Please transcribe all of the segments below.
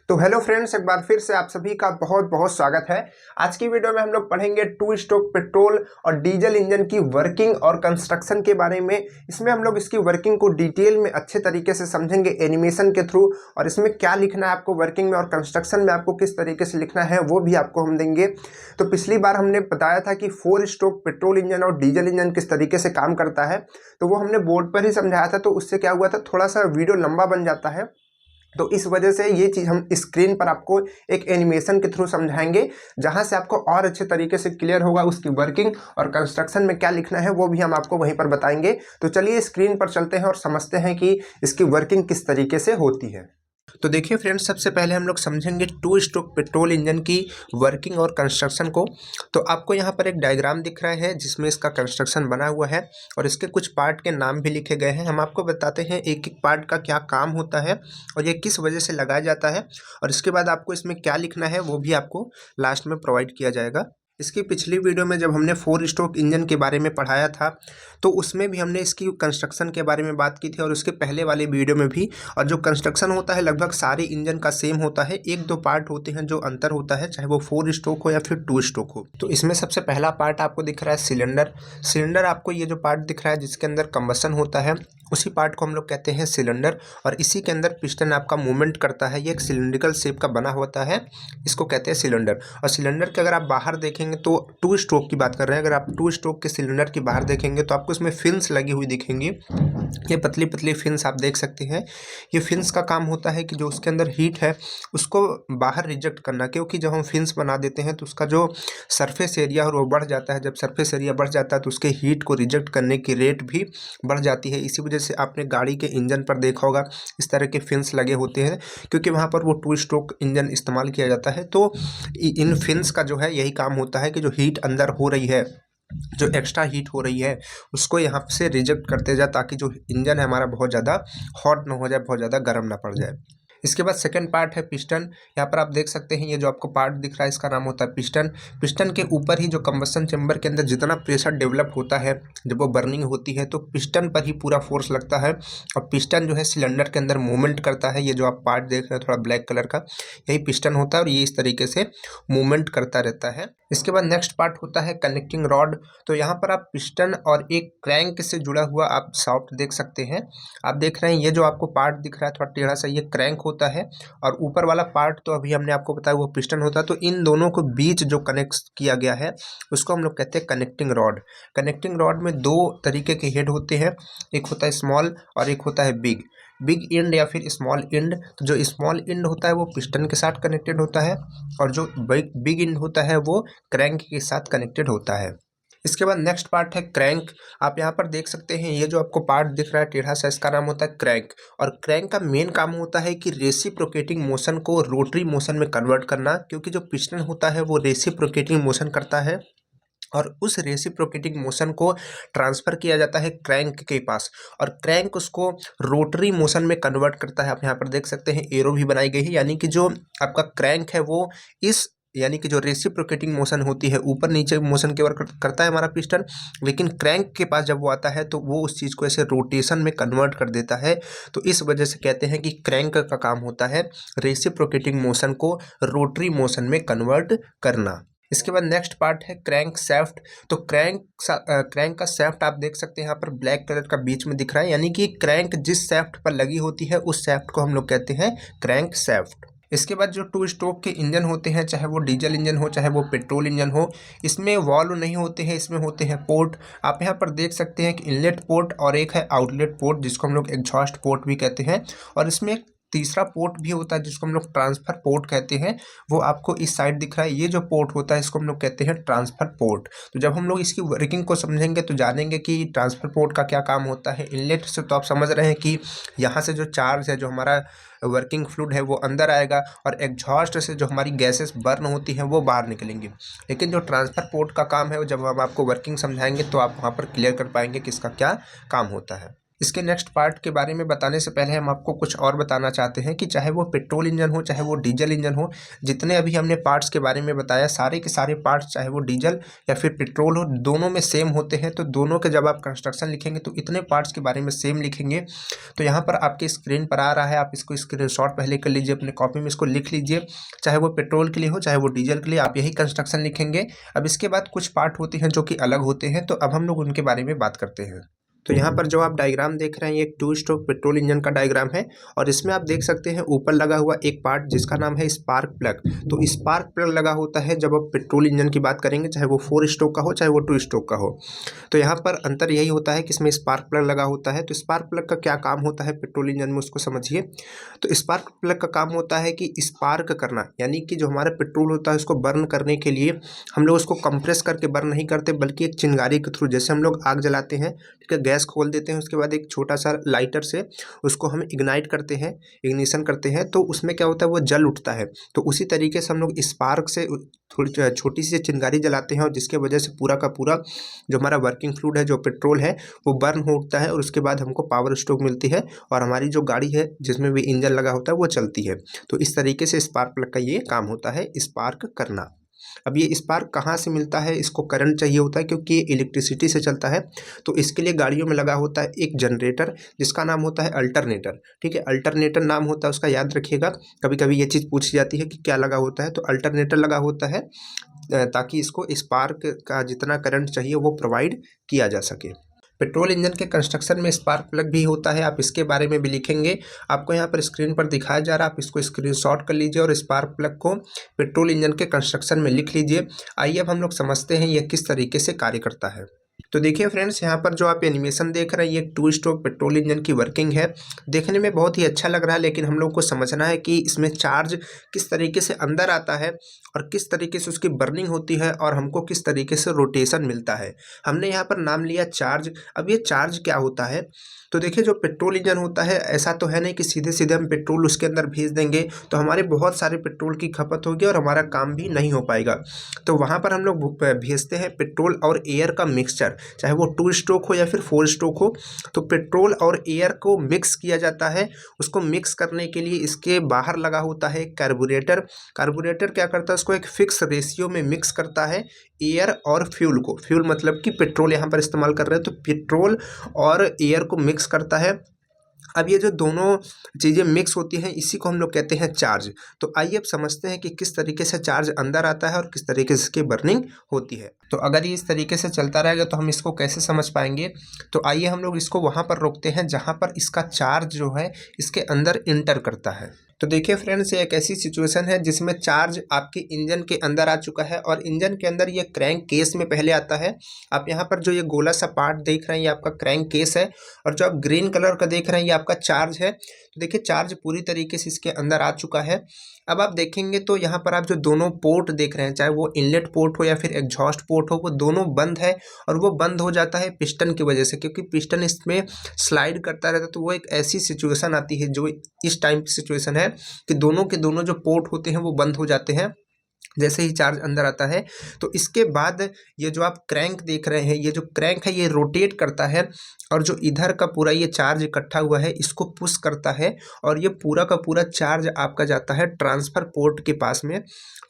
तो hello friends, एक बार फिर से आप सभी का बहुत बहुत स्वागत है। आज की वीडियो में हम लोग पढ़ेंगे टू स्ट्रोक पेट्रोल और डीजल इंजन की वर्किंग और कंस्ट्रक्शन के बारे में। इसमें हम लोग इसकी वर्किंग को डिटेल में अच्छे तरीके से समझेंगे एनिमेशन के थ्रू, और इसमें क्या लिखना है आपको वर्किंग में और कंस्ट्रक्शन में आपको किस तरीके से लिखना है वो भी आपको हम देंगे। तो पिछली बार हमने बताया था कि 4 स्ट्रोक पेट्रोल इंजन और डीजल इंजन किस तरीके से काम करता है, तो वो हमने बोर्ड पर ही समझाया था। तो उससे क्या हुआ था, थोड़ा सा वीडियो लंबा बन जाता है, तो इस वजह से ये चीज़ हम स्क्रीन पर आपको एक एनिमेशन के थ्रू समझाएंगे, जहां से आपको और अच्छे तरीके से क्लियर होगा उसकी वर्किंग और कंस्ट्रक्शन में क्या लिखना है वो भी हम आपको वहीं पर बताएंगे। तो चलिए स्क्रीन पर चलते हैं और समझते हैं कि इसकी वर्किंग किस तरीके से होती है। तो देखिए फ्रेंड्स, सबसे पहले हम लोग समझेंगे टू स्ट्रोक पेट्रोल इंजन की वर्किंग और कंस्ट्रक्शन को। तो आपको यहाँ पर एक डायग्राम दिख रहा है जिसमें इसका कंस्ट्रक्शन बना हुआ है और इसके कुछ पार्ट के नाम भी लिखे गए हैं। हम आपको बताते हैं एक एक पार्ट का क्या काम होता है और ये किस वजह से लगाया जाता है, और इसके बाद आपको इसमें क्या लिखना है वो भी आपको लास्ट में प्रोवाइड किया जाएगा। इसकी पिछली वीडियो में जब हमने 4 स्ट्रोक इंजन के बारे में पढ़ाया था तो उसमें भी हमने इसकी कंस्ट्रक्शन के बारे में बात की थी, और उसके पहले वाले वीडियो में भी। और जो कंस्ट्रक्शन होता है लगभग सारे इंजन का सेम होता है, एक दो पार्ट होते हैं जो अंतर होता है, चाहे वो 4 स्ट्रोक हो या फिर 2 स्ट्रोक हो। तो इसमें सबसे पहला पार्ट आपको दिख रहा है सिलेंडर। सिलेंडर आपको ये जो पार्ट दिख रहा है जिसके अंदर कंबसन होता है, उसी पार्ट को हम लोग कहते हैं सिलेंडर। और इसी के अंदर पिस्टन आपका मूवमेंट करता है, ये एक सिलिंड्रिकल शेप का बना होता है, इसको कहते हैं सिलेंडर। और सिलेंडर के अगर आप बाहर देखेंगे तो 2 स्ट्रोक की बात कर रहे हैं, अगर आप 2 स्ट्रोक के सिलेंडर की बाहर देखेंगे तो आपको इसमें फिन्स लगी हुई दिखेंगी। ये पतली पतली फिन्स आप देख सकते हैं। ये फिन्स का काम होता है कि जो उसके अंदर हीट है उसको बाहर रिजेक्ट करना, क्योंकि जब हम फिन्स बना देते हैं तो उसका जो सरफेस एरिया है वो बढ़ जाता है। जब सरफेस एरिया बढ़ जाता है तो उसके हीट को रिजेक्ट करने की रेट भी बढ़ जाती है। इसी वजह से आपने गाड़ी के इंजन पर देखा होगा इस तरह के फिन्स लगे होते हैं, क्योंकि वहाँ पर वो 2 स्ट्रोक इंजन इस्तेमाल किया जाता है। तो इन फिन्स का जो है यही काम होता है कि जो हीट अंदर हो रही है, जो एक्स्ट्रा हीट हो रही है, उसको यहाँ से रिजेक्ट करते जाए, ताकि जो इंजन है हमारा बहुत ज़्यादा हॉट ना हो जाए, बहुत ज़्यादा गर्म ना पड़ जाए। इसके बाद सेकंड पार्ट है पिस्टन। यहाँ पर आप देख सकते हैं ये जो आपको पार्ट दिख रहा है इसका नाम होता है पिस्टन। पिस्टन के ऊपर ही जो कंबसन चेंबर के अंदर जितना प्रेशर डेवलप होता है जब वो बर्निंग होती है तो पिस्टन पर ही पूरा फोर्स लगता है, और पिस्टन जो है सिलेंडर के अंदर मूवमेंट करता है। ये जो आप पार्ट देख रहे हैं थोड़ा ब्लैक कलर का, यही पिस्टन होता है और ये इस तरीके से मूवमेंट करता रहता है। इसके बाद नेक्स्ट पार्ट होता है कनेक्टिंग रॉड। तो यहाँ पर आप पिस्टन और एक क्रैंक से जुड़ा हुआ आप शाफ्ट देख सकते हैं। आप देख रहे हैं ये जो आपको पार्ट दिख रहा है थोड़ा टेढ़ा सा, ये क्रैंक होता है, और ऊपर वाला पार्ट तो अभी हमने आपको बताया वो पिस्टन होता है। तो इन दोनों को बीच जो कनेक्ट किया गया है उसको हम लोग कहते हैं कनेक्टिंग रॉड। कनेक्टिंग रॉड में 2 तरीके के हेड होते हैं, एक होता है स्मॉल और एक होता है बिग। बिग एंड या फिर स्मॉल एंड। तो जो स्मॉल एंड होता है वो पिस्टन के साथ कनेक्टेड होता है, और जो बिग एंड होता है वो क्रैंक के साथ कनेक्टेड होता है। इसके बाद नेक्स्ट पार्ट है क्रैंक। आप यहाँ पर देख सकते हैं ये जो आपको पार्ट दिख रहा है टेढ़ा सा, इसका नाम होता है क्रैंक। और क्रैंक का मेन काम होता है कि रेसिप्रोकेटिंग मोशन को रोटरी मोशन में कन्वर्ट करना, क्योंकि जो पिस्टन होता है वो रेसिप्रोकेटिंग मोशन करता है और उस रेसिप्रोकेटिंग मोशन को ट्रांसफ़र किया जाता है क्रैंक के पास, और क्रैंक उसको रोटरी मोशन में कन्वर्ट करता है। आप यहाँ पर देख सकते हैं एरो भी बनाई गई है, यानी कि जो आपका क्रैंक है वो इस यानी कि जो रेसिप्रोकेटिंग मोशन होती है ऊपर नीचे मोशन केवल करता है हमारा पिस्टन, लेकिन क्रैंक के पास जब वो आता है तो वो उस चीज़ को ऐसे रोटेशन में कन्वर्ट कर देता है। तो इस वजह से कहते हैं कि क्रैंक का काम होता है रेसिप्रोकेटिंग मोशन को रोटरी मोशन में कन्वर्ट करना। इसके बाद नेक्स्ट पार्ट है क्रैंक सैफ्ट। तो क्रैंक का सैफ्ट आप देख सकते हैं यहाँ पर ब्लैक कलर का बीच में दिख रहा है, यानी कि क्रैंक जिस सैफ्ट पर लगी होती है उस सैफ्ट को हम लोग कहते हैं क्रैंक सैफ्ट। इसके बाद जो 2 स्ट्रोक के इंजन होते हैं, चाहे वो डीजल इंजन हो चाहे वो पेट्रोल इंजन हो, इसमें वॉल्व नहीं होते हैं, इसमें होते हैं पोर्ट। आप यहाँ पर देख सकते हैं कि इनलेट पोर्ट और एक है आउटलेट पोर्ट जिसको हम लोग एग्जॉस्ट पोर्ट भी कहते हैं, और इसमें एक तीसरा पोर्ट भी होता है जिसको हम लोग ट्रांसफर पोर्ट कहते हैं। वो आपको इस साइड दिख रहा है, ये जो पोर्ट होता है इसको हम लोग कहते हैं ट्रांसफर पोर्ट। तो जब हम लोग इसकी वर्किंग को समझेंगे तो जानेंगे कि ट्रांसफर पोर्ट का क्या काम होता है। इनलेट से तो आप समझ रहे हैं कि यहाँ से जो चार्ज है, जो हमारा वर्किंग फ्लूइड है वो अंदर आएगा, और एग्जॉस्ट से जो हमारी गैसेस बर्न होती हैं वो बाहर निकलेंगी। लेकिन जो ट्रांसफर पोर्ट का काम है वो जब हम आपको वर्किंग समझाएंगे तो आप वहाँ पर क्लियर कर पाएंगे कि इसका क्या काम होता है। इसके नेक्स्ट पार्ट के बारे में बताने से पहले हम आपको कुछ और बताना चाहते हैं कि चाहे वो पेट्रोल इंजन हो चाहे वो डीजल इंजन हो, जितने अभी हमने पार्ट्स के बारे में बताया सारे के सारे पार्ट्स चाहे वो डीजल या फिर पेट्रोल हो दोनों में सेम होते हैं। तो दोनों के जब आप कंस्ट्रक्शन लिखेंगे तो इतने पार्ट्स के बारे में सेम लिखेंगे। तो यहाँ पर आपके स्क्रीन पर आ रहा है, आप इसको स्क्रीनशॉट पहले कर लीजिए, अपने कॉपी में इसको लिख लीजिए। चाहे वो पेट्रोल के लिए हो चाहे वो डीजल के लिए आप यही कंस्ट्रक्शन लिखेंगे। अब इसके बाद कुछ पार्ट होते हैं जो कि अलग होते हैं, तो अब हम लोग उनके बारे में बात करते हैं। तो यहाँ पर जो आप डायग्राम देख रहे हैं ये एक 2 स्ट्रोक पेट्रोल इंजन का डायग्राम है और इसमें आप देख सकते हैं ऊपर लगा हुआ एक पार्ट जिसका नाम है स्पार्क प्लग। तो स्पार्क प्लग लगा होता है जब आप पेट्रोल इंजन की बात करेंगे, चाहे वो 4 स्ट्रोक का हो चाहे वो 2 स्ट्रोक का हो। तो यहाँ पर अंतर यही होता है कि इसमें स्पार्क प्लग लगा होता है। तो स्पार्क प्लग का क्या काम होता है पेट्रोल इंजन में, उसको समझिए। तो स्पार्क प्लग का काम होता है कि स्पार्क करना, यानी कि जो हमारा पेट्रोल होता है उसको बर्न करने के लिए हम लोग उसको कंप्रेस करके बर्न नहीं करते, बल्कि एक चिंगारी के थ्रू, जैसे हम लोग आग जलाते हैं, ठीक है, गैस खोल देते हैं, उसके बाद एक छोटा सा लाइटर से उसको हम इग्नाइट करते हैं, इग्निशन करते हैं, तो उसमें क्या होता है वो जल उठता है। तो उसी तरीके से हम लोग स्पार्क से थोड़ी छोटी सी चिंगारी जलाते हैं और जिसके वजह से पूरा का पूरा जो हमारा वर्किंग फ्लूइड है, जो पेट्रोल है, वो बर्न हो उठता है और उसके बाद हमको पावर स्ट्रोक मिलती है और हमारी जो गाड़ी है जिसमें भी इंजन लगा होता है वो चलती है। तो इस तरीके से स्पार्क प्लग का ये काम होता है, स्पार्क करना। अब ये स्पार्क कहाँ से मिलता है, इसको करंट चाहिए होता है क्योंकि ये इलेक्ट्रिसिटी से चलता है। तो इसके लिए गाड़ियों में लगा होता है एक जनरेटर जिसका नाम होता है अल्टरनेटर, ठीक है, अल्टरनेटर नाम होता है उसका, याद रखिएगा। कभी कभी ये चीज़ पूछी जाती है कि क्या लगा होता है, तो अल्टरनेटर लगा होता है ताकि इसको स्पार्क का जितना करंट चाहिए वो प्रोवाइड किया जा सके। पेट्रोल इंजन के कंस्ट्रक्शन में स्पार्क प्लग भी होता है, आप इसके बारे में भी लिखेंगे। आपको यहाँ पर स्क्रीन पर दिखाया जा रहा है, आप इसको स्क्रीनशॉट कर लीजिए और स्पार्क प्लग को पेट्रोल इंजन के कंस्ट्रक्शन में लिख लीजिए। आइए अब हम लोग समझते हैं यह किस तरीके से कार्य करता है। तो देखिए फ्रेंड्स, यहाँ पर जो आप एनिमेशन देख रहे हैं ये 2 स्ट्रोक पेट्रोल इंजन की वर्किंग है। देखने में बहुत ही अच्छा लग रहा है, लेकिन हम लोग को समझना है कि इसमें चार्ज किस तरीके से अंदर आता है और किस तरीके से उसकी बर्निंग होती है और हमको किस तरीके से रोटेशन मिलता है। हमने यहाँ पर नाम लिया चार्ज। अब ये चार्ज क्या होता है, तो देखिए जो पेट्रोल इंजन होता है ऐसा तो है नहीं कि सीधे सीधे हम पेट्रोल उसके अंदर भेज देंगे तो हमारे बहुत सारे पेट्रोल की खपत होगी और हमारा काम भी नहीं हो पाएगा। तो वहाँ पर हम लोग भेजते हैं पेट्रोल और एयर का मिक्सचर, चाहे वो 2 स्ट्रोक हो या फिर 4 स्ट्रोक हो। तो पेट्रोल और एयर को मिक्स किया जाता है। उसको मिक्स करने के लिए इसके बाहर लगा होता है कार्बोरेटर। कार्बोरेटर क्या करता है, उसको एक फिक्स रेशियो में मिक्स करता है एयर और फ्यूल को। फ्यूल मतलब कि पेट्रोल यहाँ पर इस्तेमाल कर रहे हैं, तो पेट्रोल और एयर को मिक्स करता है। अब ये जो दोनों चीज़ें मिक्स होती हैं इसी को हम लोग कहते हैं चार्ज। तो आइए अब समझते हैं कि किस तरीके से चार्ज अंदर आता है और किस तरीके से इसकी बर्निंग होती है। तो अगर ये इस तरीके से चलता रहेगा तो हम इसको कैसे समझ पाएंगे, तो आइए हम लोग इसको वहाँ पर रोकते हैं जहाँ पर इसका चार्ज जो है इसके अंदर इंटर करता है। तो देखिए फ्रेंड्स, ये एक ऐसी सिचुएशन है जिसमें चार्ज आपके इंजन के अंदर आ चुका है और इंजन के अंदर ये क्रैंक केस में पहले आता है। आप यहाँ पर जो ये गोला सा पार्ट देख रहे हैं ये आपका क्रैंक केस है और जो आप ग्रीन कलर का देख रहे हैं ये आपका चार्ज है। तो देखिए चार्ज पूरी तरीके से इसके अंदर आ चुका है। अब आप देखेंगे तो यहाँ पर आप जो दोनों पोर्ट देख रहे हैं, चाहे वो इनलेट पोर्ट हो या फिर एग्जॉस्ट पोर्ट हो, वो दोनों बंद है और वो बंद हो जाता है पिस्टन की वजह से, क्योंकि पिस्टन इसमें स्लाइड करता रहता है। तो वो एक ऐसी सिचुएशन आती है जो इस टाइम की सिचुएशन है कि दोनों के दोनों जो पोर्ट होते हैं वो बंद हो जाते हैं जैसे ही चार्ज अंदर आता है। तो इसके बाद ये जो आप क्रैंक देख रहे हैं, ये जो क्रैंक है ये रोटेट करता है और जो इधर का पूरा ये चार्ज इकट्ठा हुआ है इसको पुश करता है और ये पूरा का पूरा चार्ज आपका जाता है ट्रांसफ़र पोर्ट के पास में।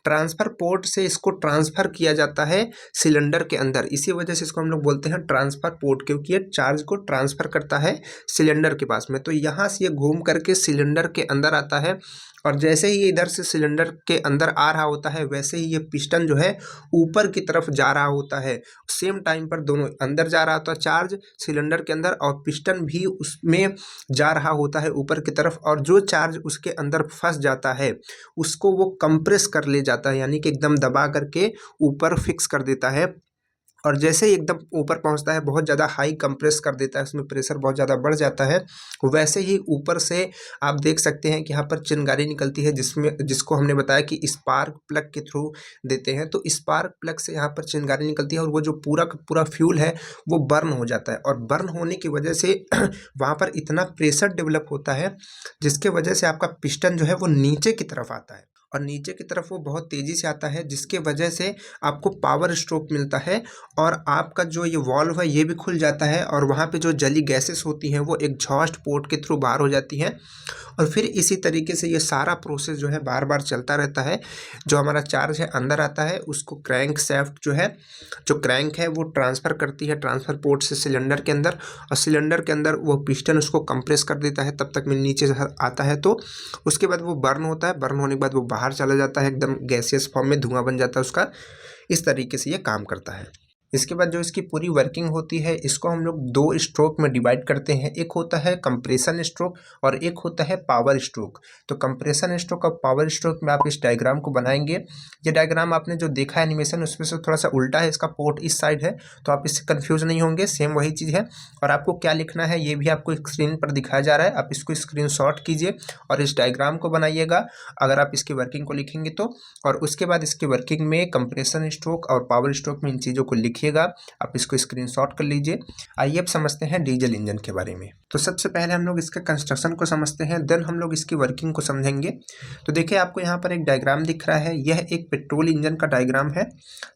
ट्रांसफ़र पोर्ट से इसको ट्रांसफ़र किया जाता है सिलेंडर के अंदर। इसी वजह से इसको हम लोग बोलते हैं ट्रांसफ़र पोर्ट, क्योंकि ये चार्ज को ट्रांसफ़र करता है सिलेंडर के पास में। तो यहाँ से ये घूम करके सिलेंडर के अंदर आता है और जैसे ही ये इधर से सिलेंडर के अंदर आ रहा होता है वैसे ही ये पिस्टन जो है ऊपर की तरफ जा रहा होता है। सेम टाइम पर दोनों अंदर जा रहा होता है चार्ज सिलेंडर के अंदर और पिस्टन भी उसमें जा रहा होता है ऊपर की तरफ, और जो चार्ज उसके अंदर फंस जाता है उसको वो कंप्रेस कर ले जाता है, यानी कि एकदम दबा करके ऊपर फिक्स कर देता है। और जैसे ही एकदम ऊपर पहुंचता है बहुत ज़्यादा हाई कंप्रेस कर देता है, उसमें प्रेशर बहुत ज़्यादा बढ़ जाता है। वैसे ही ऊपर से आप देख सकते हैं कि यहाँ पर चिंगारी निकलती है जिसको हमने बताया कि स्पार्क प्लग के थ्रू देते हैं। तो स्पार्क प्लग से यहाँ पर चिंगारी निकलती है और वो जो पूरा का पूरा फ्यूल है वो बर्न हो जाता है और बर्न होने की वजह से वहाँ पर इतना प्रेशर डेवलप होता है जिसके वजह से आपका पिस्टन जो है वो नीचे की तरफ आता है और नीचे की तरफ वो बहुत तेज़ी से आता है, जिसके वजह से आपको पावर स्ट्रोक मिलता है और आपका जो ये वॉल्व है ये भी खुल जाता है और वहाँ पे जो जली गैसेस होती हैं वो एग्जॉस्ट पोर्ट के थ्रू बाहर हो जाती हैं। और फिर इसी तरीके से ये सारा प्रोसेस जो है बार बार चलता रहता है। जो हमारा चार्ज है अंदर आता है, उसको क्रैंक शाफ्ट जो है, जो क्रैंक है वो ट्रांसफ़र करती है ट्रांसफ़र पोर्ट से सिलेंडर के अंदर, और सिलेंडर के अंदर वो पिस्टन उसको कंप्रेस कर देता है तब तक में नीचे आता है। तो उसके बाद वो बर्न होता है, बर्न होने के बाद वो बाहर चला जाता है, एकदम गैसियस फॉर्म में धुआं बन जाता है उसका। इस तरीके से ये काम करता है। इसके बाद जो इसकी पूरी वर्किंग होती है, इसको हम लोग दो स्ट्रोक में डिवाइड करते हैं। एक होता है कंप्रेशन स्ट्रोक और एक होता है पावर स्ट्रोक। तो कंप्रेशन स्ट्रोक और पावर स्ट्रोक में आप इस डायग्राम को बनाएंगे। ये डायग्राम आपने जो देखा है एनिमेशन, उसमें से थोड़ा सा उल्टा है, इसका पोर्ट इस साइड है, तो आप इससे कन्फ्यूज नहीं होंगे, सेम वही चीज़ है। और आपको क्या लिखना है ये भी आपको स्क्रीन पर दिखाया जा रहा है, आप इसको स्क्रीनशॉट कीजिए और इस डायग्राम को बनाइएगा अगर आप इसकी वर्किंग को लिखेंगे तो। और उसके बाद इसकी वर्किंग में कंप्रेशन स्ट्रोक और पावर स्ट्रोक में इन चीज़ों को लिखिए, आप इसको स्क्रीनशॉट कर लीजिए। आइए अब समझते हैं डीजल इंजन के बारे में। तो सबसे पहले हम लोग इसके कंस्ट्रक्शन को समझते हैं, देन हम लोग इसकी वर्किंग को समझेंगे। तो देखिए आपको यहाँ पर एक डायग्राम दिख रहा है, यह एक पेट्रोल इंजन का डायग्राम है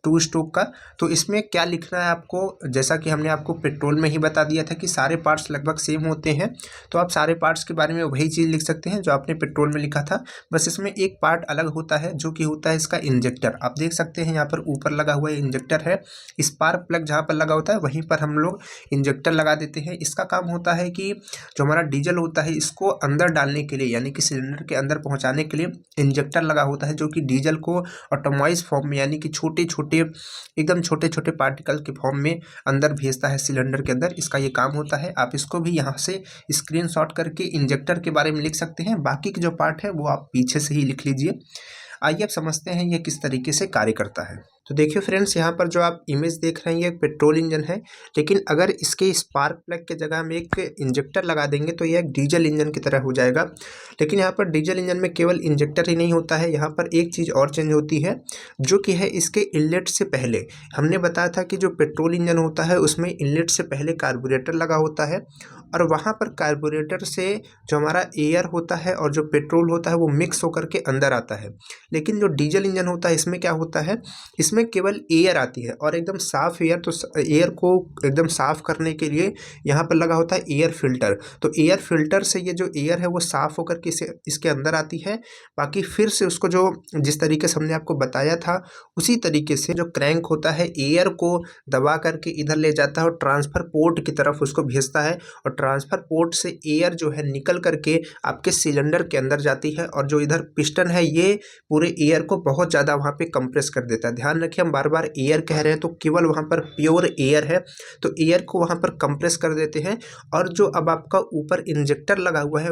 2 स्ट्रोक का। तो इसमें क्या लिखना है आपको, जैसा कि हमने आपको पेट्रोल में ही बता दिया था कि सारे पार्ट्स लगभग सेम होते हैं, तो आप सारे पार्ट्स के बारे में वही चीज़ लिख सकते हैं जो आपने पेट्रोल में लिखा था। बस इसमें एक पार्ट अलग होता है जो कि होता है इसका इंजेक्टर। आप देख सकते हैं यहाँ पर ऊपर लगा हुआ इंजेक्टर है, स्पार्क प्लग जहाँ पर लगा होता है वहीं पर हम लोग इंजेक्टर लगा देते हैं। इसका काम होता है कि जो हमारा डीजल होता है इसको अंदर डालने के लिए, यानी कि सिलेंडर के अंदर पहुंचाने के लिए इंजेक्टर लगा होता है, जो कि डीजल को ऑटोमाइज फॉर्म में, यानी कि छोटे छोटे एकदम छोटे छोटे पार्टिकल के फॉर्म में अंदर भेजता है सिलेंडर के अंदर। इसका ये काम होता है। आप इसको भी यहाँ से स्क्रीनशॉट करके इंजेक्टर के बारे में लिख सकते हैं, बाकी के जो पार्ट है वो आप पीछे से ही लिख लीजिए। आइए अब समझते हैं ये किस तरीके से कार्य करता है। तो देखिए फ्रेंड्स, यहाँ पर जो आप इमेज देख रहे हैं ये एक पेट्रोल इंजन है, लेकिन अगर इसके स्पार्क प्लग के जगह हम एक इंजेक्टर लगा देंगे तो ये एक डीजल इंजन की तरह हो जाएगा। लेकिन यहाँ पर डीजल इंजन में केवल इंजेक्टर ही नहीं होता है, यहाँ पर एक चीज़ और चेंज होती है, जो कि है इसके इनलेट से पहले। हमने बताया था कि जो पेट्रोल इंजन होता है उसमें इनलेट से पहले कार्बोरेटर लगा होता है, और वहाँ पर कार्बोरेटर से जो हमारा एयर होता है और जो पेट्रोल होता है वो मिक्स होकर के अंदर आता है। लेकिन जो डीजल इंजन होता है इसमें क्या होता है, इसमें केवल एयर आती है और एकदम साफ़ एयर। तो एयर को एकदम साफ़ करने के लिए यहाँ पर लगा होता है एयर फिल्टर। तो एयर फिल्टर से ये जो एयर है वो साफ़ होकर के इसके अंदर आती है। बाकी फिर से उसको जो जिस तरीके से हमने आपको बताया था उसी तरीके से जो क्रैंक होता है एयर को दबा करके इधर ले जाता है और ट्रांसफ़र पोर्ट की तरफ उसको भेजता है, और ट्रांसफ़र पोर्ट से एयर जो है निकल करके आपके सिलेंडर के अंदर जाती है, और जो इधर पिस्टन है ये पूरे एयर को बहुत ज़्यादा वहाँ पे कंप्रेस कर देता है। ध्यान रखिए, हम बार बार एयर कह रहे हैं तो केवल वहाँ पर प्योर एयर है, तो एयर को वहाँ पर कंप्रेस कर देते हैं। और जो अब आपका ऊपर इंजेक्टर लगा हुआ है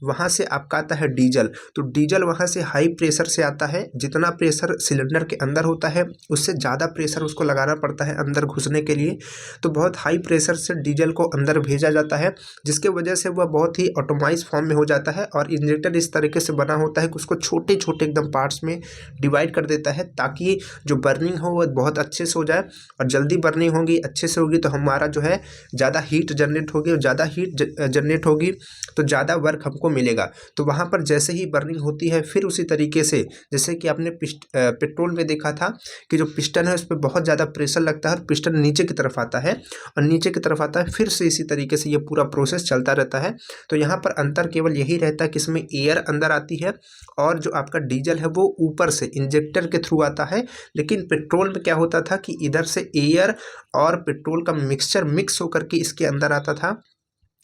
वहाँ से आपका आता है डीजल। तो डीजल वहाँ से हाई प्रेशर से आता है, जितना प्रेशर सिलेंडर के अंदर होता है उससे ज़्यादा प्रेशर उसको लगाना पड़ता है अंदर घुसने के लिए। तो बहुत हाई प्रेशर से डीजल को अंदर भेजा जाता है, जिसके वजह से वह बहुत ही ऑटोमाइज फॉर्म में हो जाता है। और इंजेक्टर इस तरीके से बना होता है कि उसको छोटे छोटे एकदम पार्ट्स में डिवाइड कर देता है, ताकि जो बर्निंग हो वो बहुत अच्छे से हो जाए। और जल्दी बर्निंग होगी, अच्छे से होगी, तो हमारा जो है ज़्यादा हीट जनरेट होगी, और ज़्यादा हीट जनरेट होगी तो ज़्यादा वर्क हमको मिलेगा। तो वहाँ पर जैसे ही बर्निंग होती है फिर उसी तरीके से जैसे कि आपने पेट्रोल में देखा था कि जो पिस्टन है उस पर बहुत ज़्यादा प्रेशर लगता है और पिस्टन नीचे की तरफ आता है, और नीचे की तरफ आता है, फिर से इसी तरीके से ये पूरा प्रोसेस चलता रहता है। तो यहाँ पर अंतर केवल यही रहता है कि इसमें एयर अंदर आती है और जो आपका डीजल है वो ऊपर से इंजेक्टर के थ्रू आता है। लेकिन पेट्रोल में क्या होता था कि इधर से एयर और पेट्रोल का मिक्सचर मिक्स होकर के इसके अंदर आता था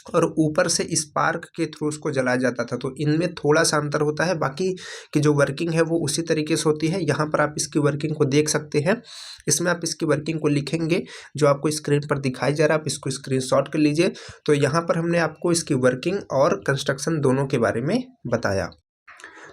और ऊपर से स्पार्क के थ्रू उसको जलाया जाता था। तो इनमें थोड़ा सा अंतर होता है, बाकी की जो वर्किंग है वो उसी तरीके से होती है। यहाँ पर आप इसकी वर्किंग को देख सकते हैं, इसमें आप इसकी वर्किंग को लिखेंगे जो आपको स्क्रीन पर दिखाई जा रहा है, आप इसको स्क्रीनशॉट कर लीजिए। तो यहाँ पर हमने आपको इसकी वर्किंग और कंस्ट्रक्शन दोनों के बारे में बताया।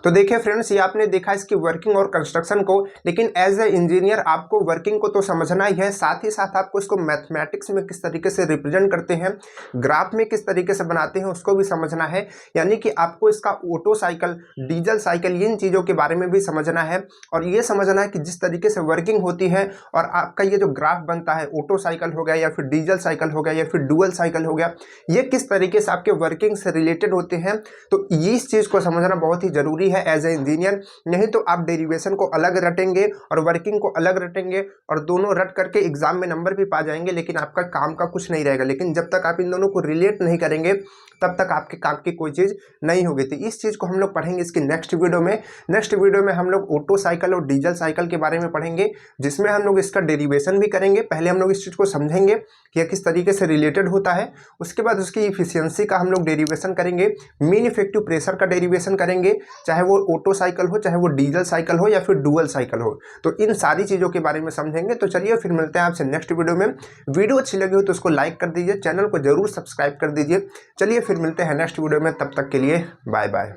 तो देखिए फ्रेंड्स, ये आपने देखा इसकी वर्किंग और कंस्ट्रक्शन को, लेकिन एज ए इंजीनियर आपको वर्किंग को तो समझना ही है, साथ ही साथ आपको इसको मैथमेटिक्स में किस तरीके से रिप्रेजेंट करते हैं, ग्राफ में किस तरीके से बनाते हैं उसको भी समझना है। यानी कि आपको इसका ऑटो साइकिल, डीजल साइकिल, इन चीज़ों के बारे में भी समझना है, और ये समझना है कि जिस तरीके से वर्किंग होती है और आपका ये जो ग्राफ बनता है, ऑटो साइकिल हो गया या फिर डीजल साइकिल हो गया या फिर डुअल साइकिल हो गया, ये किस तरीके से आपके वर्किंग से रिलेटेड होते हैं। तो ये इस चीज़ को समझना बहुत ही ज़रूरी है। है एज ए इंजीनियर, नहीं तो आप डेरिवेशन को अलग रटेंगे और वर्किंग को अलग रटेंगे और दोनों रट करके एग्जाम में नंबर भी पा जाएंगे, लेकिन आपका काम का कुछ नहीं रहेगा। लेकिन जब तक आप इन दोनों को रिलेट नहीं करेंगे तब तक आपके काम की कोई चीज़ नहीं होगी। तो इस चीज़ को हम लोग पढ़ेंगे इसकी नेक्स्ट वीडियो में। नेक्स्ट वीडियो में हम लोग ऑटो साइकिल और डीजल साइकिल के बारे में पढ़ेंगे, जिसमें हम लोग इसका डेरिवेशन भी करेंगे। पहले हम लोग इस चीज़ को समझेंगे कि यह किस तरीके से रिलेटेड होता है, उसके बाद उसकी इफिशियंसी का हम लोग डेरिवेशन करेंगे, मीन इफेक्टिव प्रेशर का डेरिवेशन करेंगे, चाहे वो ऑटो साइकिल हो, चाहे वो डीजल साइकिल हो या फिर डुअल साइकिल हो। तो इन सारी चीज़ों के बारे में समझेंगे। तो चलिए फिर मिलते हैं आपसे नेक्स्ट वीडियो में। वीडियो अच्छी लगी हो तो उसको लाइक कर दीजिए, चैनल को जरूर सब्सक्राइब कर दीजिए। चलिए फिर मिलते हैं नेक्स्ट वीडियो में, तब तक के लिए बाय बाय।